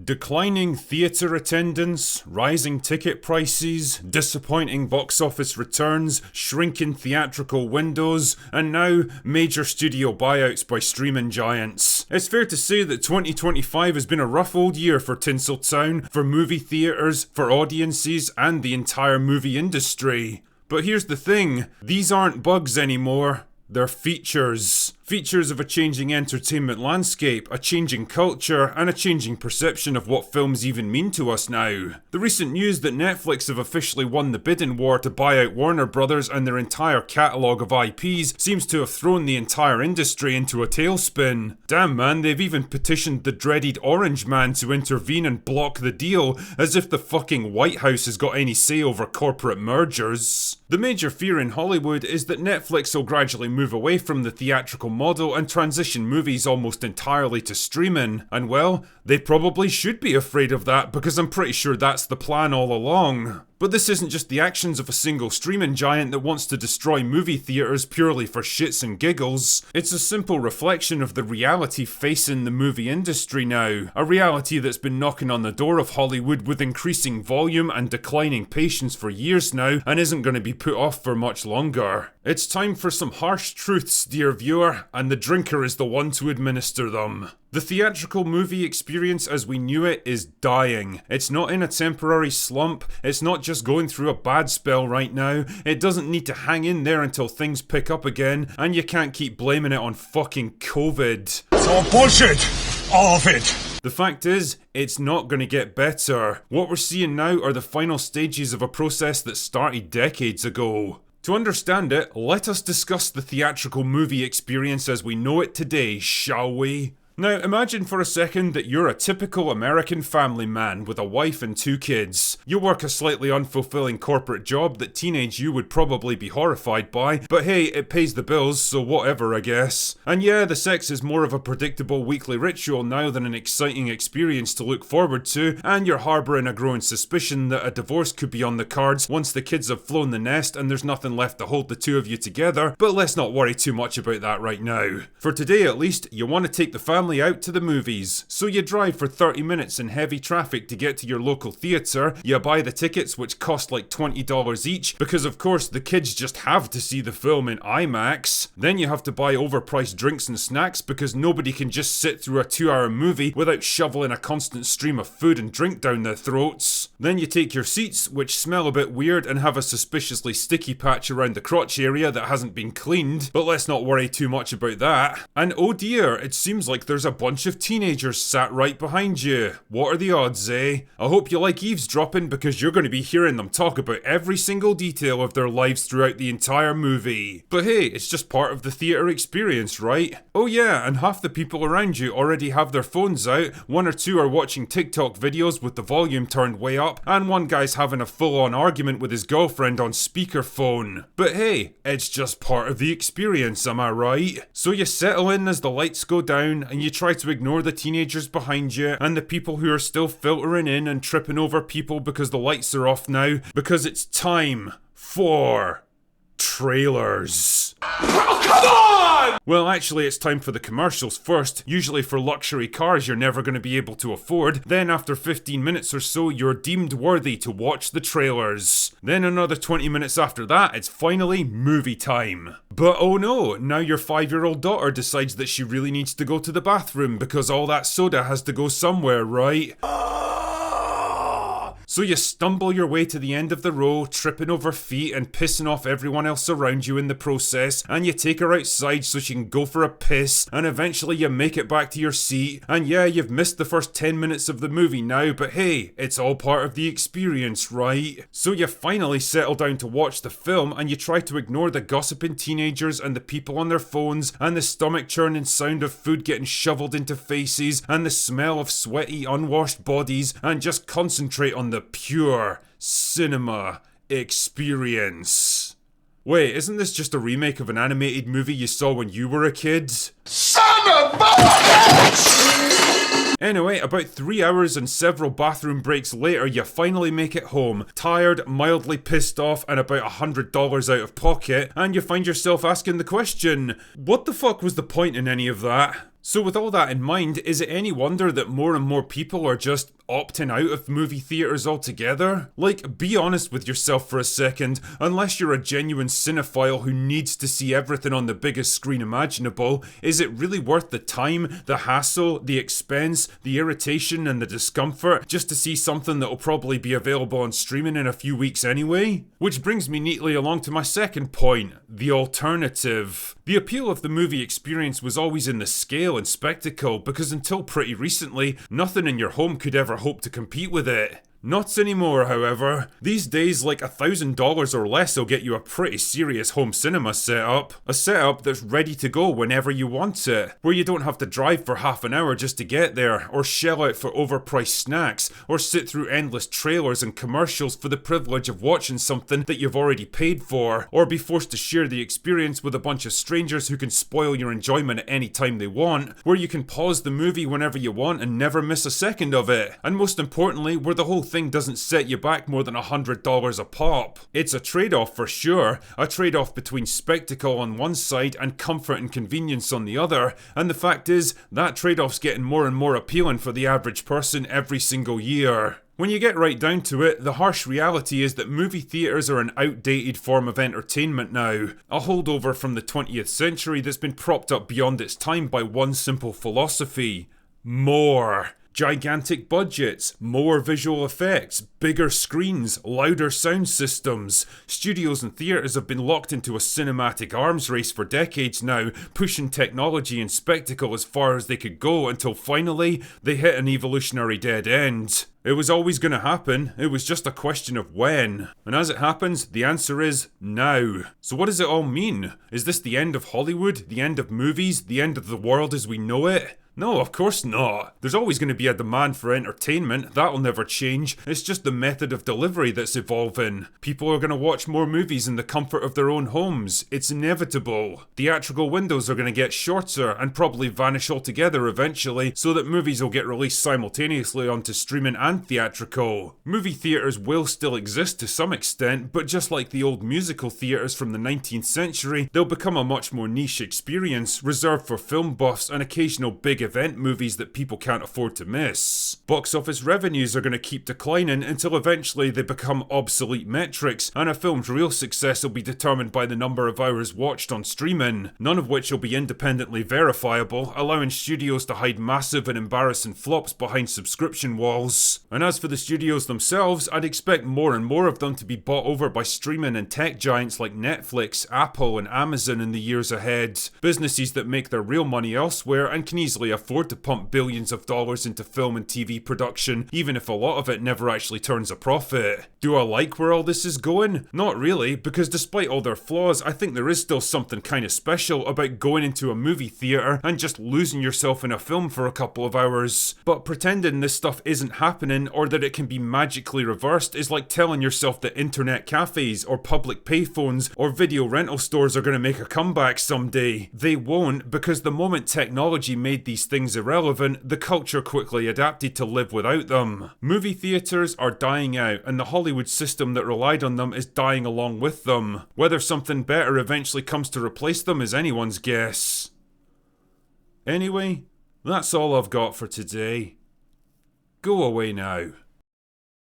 Declining theatre attendance, rising ticket prices, disappointing box office returns, shrinking theatrical windows, and now major studio buyouts by streaming giants. It's fair to say that 2025 has been a rough old year for Tinseltown, for movie theatres, for audiences, and the entire movie industry. But here's the thing, these aren't bugs anymore, they're features. Features of a changing entertainment landscape, a changing culture, and a changing perception of what films even mean to us now. The recent news that Netflix have officially won the bidding war to buy out Warner Brothers and their entire catalogue of IPs seems to have thrown the entire industry into a tailspin. Damn man, they've even petitioned the dreaded Orange Man to intervene and block the deal, as if the fucking White House has got any say over corporate mergers. The major fear in Hollywood is that Netflix will gradually move away from the theatrical model and transition movies almost entirely to streaming, and well, they probably should be afraid of that because I'm pretty sure that's the plan all along. But this isn't just the actions of a single streaming giant that wants to destroy movie theatres purely for shits and giggles. It's a simple reflection of the reality facing the movie industry now. A reality that's been knocking on the door of Hollywood with increasing volume and declining patience for years now and isn't going to be put off for much longer. It's time for some harsh truths, dear viewer, and the drinker is the one to administer them. The theatrical movie experience as we knew it is dying. It's not in a temporary slump, it's not just going through a bad spell right now, it doesn't need to hang in there until things pick up again, and you can't keep blaming it on fucking COVID. It's all bullshit! All of it! The fact is, it's not going to get better. What we're seeing now are the final stages of a process that started decades ago. To understand it, let us discuss the theatrical movie experience as we know it today, shall we? Now, imagine for a second that you're a typical American family man with a wife and 2 kids. You work a slightly unfulfilling corporate job that teenage you would probably be horrified by, but hey, it pays the bills, so whatever I guess. And yeah, the sex is more of a predictable weekly ritual now than an exciting experience to look forward to, and you're harbouring a growing suspicion that a divorce could be on the cards once the kids have flown the nest and there's nothing left to hold the two of you together, but let's not worry too much about that right now. For today at least, you want to take the family out to the movies. So you drive for 30 minutes in heavy traffic to get to your local theatre, you buy the tickets which cost like $20 each, because of course the kids just have to see the film in IMAX. Then you have to buy overpriced drinks and snacks because nobody can just sit through a 2-hour movie without shoveling a constant stream of food and drink down their throats. Then you take your seats, which smell a bit weird and have a suspiciously sticky patch around the crotch area that hasn't been cleaned, but let's not worry too much about that. And oh dear, it seems like there's a bunch of teenagers sat right behind you. What are the odds, eh? I hope you like eavesdropping because you're going to be hearing them talk about every single detail of their lives throughout the entire movie. But hey, it's just part of the theatre experience, right? Oh yeah, and half the people around you already have their phones out, 1 or 2 are watching TikTok videos with the volume turned way up, and one guy's having a full-on argument with his girlfriend on speakerphone. But hey, it's just part of the experience, am I right? So you settle in as the lights go down, and you try to ignore the teenagers behind you, and the people who are still filtering in and tripping over people because the lights are off now, because it's time for trailers. Oh, come on! Well, actually, it's time for the commercials first, usually for luxury cars you're never going to be able to afford. Then after 15 minutes or so, you're deemed worthy to watch the trailers. Then another 20 minutes after that, it's finally movie time. But oh no, now your 5-year-old daughter decides that she really needs to go to the bathroom because all that soda has to go somewhere, right? So you stumble your way to the end of the row, tripping over feet and pissing off everyone else around you in the process, and you take her outside so she can go for a piss, and eventually you make it back to your seat, and yeah, you've missed the first 10 minutes of the movie now, but hey, it's all part of the experience, right? So you finally settle down to watch the film, and you try to ignore the gossiping teenagers and the people on their phones, and the stomach-churning sound of food getting shoveled into faces, and the smell of sweaty, unwashed bodies, and just concentrate on the pure cinema experience. Wait, isn't this just a remake of an animated movie you saw when you were a kid? Son of a bitch! Anyway, about 3 hours and several bathroom breaks later, you finally make it home, tired, mildly pissed off, and about $100 out of pocket, and you find yourself asking the question, what the fuck was the point in any of that? So with all that in mind, is it any wonder that more and more people are just opting out of movie theatres altogether? Like, be honest with yourself for a second. Unless you're a genuine cinephile who needs to see everything on the biggest screen imaginable, is it really worth the time, the hassle, the expense, the irritation and the discomfort just to see something that will probably be available on streaming in a few weeks anyway? Which brings me neatly along to my second point, the alternative. The appeal of the movie experience was always in the scale and spectacle, because until pretty recently, nothing in your home could ever hope to compete with it. Not anymore, however. These days, like $1,000 or less will get you a pretty serious home cinema setup. A setup that's ready to go whenever you want it, where you don't have to drive for half an hour just to get there, or shell out for overpriced snacks, or sit through endless trailers and commercials for the privilege of watching something that you've already paid for, or be forced to share the experience with a bunch of strangers who can spoil your enjoyment at any time they want, where you can pause the movie whenever you want and never miss a second of it, and most importantly, where the whole thing doesn't set you back more than $100 a pop. It's a trade-off for sure, a trade-off between spectacle on one side and comfort and convenience on the other, and the fact is, that trade-off's getting more and more appealing for the average person every single year. When you get right down to it, the harsh reality is that movie theatres are an outdated form of entertainment now, a holdover from the 20th century that's been propped up beyond its time by one simple philosophy: more. Gigantic budgets, more visual effects, bigger screens, louder sound systems. Studios and theatres have been locked into a cinematic arms race for decades now, pushing technology and spectacle as far as they could go until finally they hit an evolutionary dead end. It was always going to happen, it was just a question of when. And as it happens, the answer is now. So what does it all mean? Is this the end of Hollywood? The end of movies? The end of the world as we know it? No, of course not. There's always going to be a demand for entertainment, that'll never change. It's just the method of delivery that's evolving. People are going to watch more movies in the comfort of their own homes. It's inevitable. Theatrical windows are going to get shorter and probably vanish altogether eventually, so that movies will get released simultaneously onto streaming and theatrical. Movie theatres will still exist to some extent, but just like the old musical theatres from the 19th century, they'll become a much more niche experience, reserved for film buffs and occasional big event movies that people can't afford to miss. Box office revenues are going to keep declining until eventually they become obsolete metrics, and a film's real success will be determined by the number of hours watched on streaming, none of which will be independently verifiable, allowing studios to hide massive and embarrassing flops behind subscription walls. And as for the studios themselves, I'd expect more and more of them to be bought over by streaming and tech giants like Netflix, Apple and Amazon in the years ahead. Businesses that make their real money elsewhere and can easily afford to pump billions of dollars into film and TV production, even if a lot of it never actually turns a profit. Do I like where all this is going? Not really, because despite all their flaws, I think there is still something kind of special about going into a movie theatre and just losing yourself in a film for a couple of hours. But pretending this stuff isn't happening or that it can be magically reversed is like telling yourself that internet cafes or public payphones or video rental stores are going to make a comeback someday. They won't, because the moment technology made these things irrelevant, the culture quickly adapted to live without them. Movie theatres are dying out, and the Hollywood system that relied on them is dying along with them. Whether something better eventually comes to replace them is anyone's guess. Anyway, that's all I've got for today. Go away now.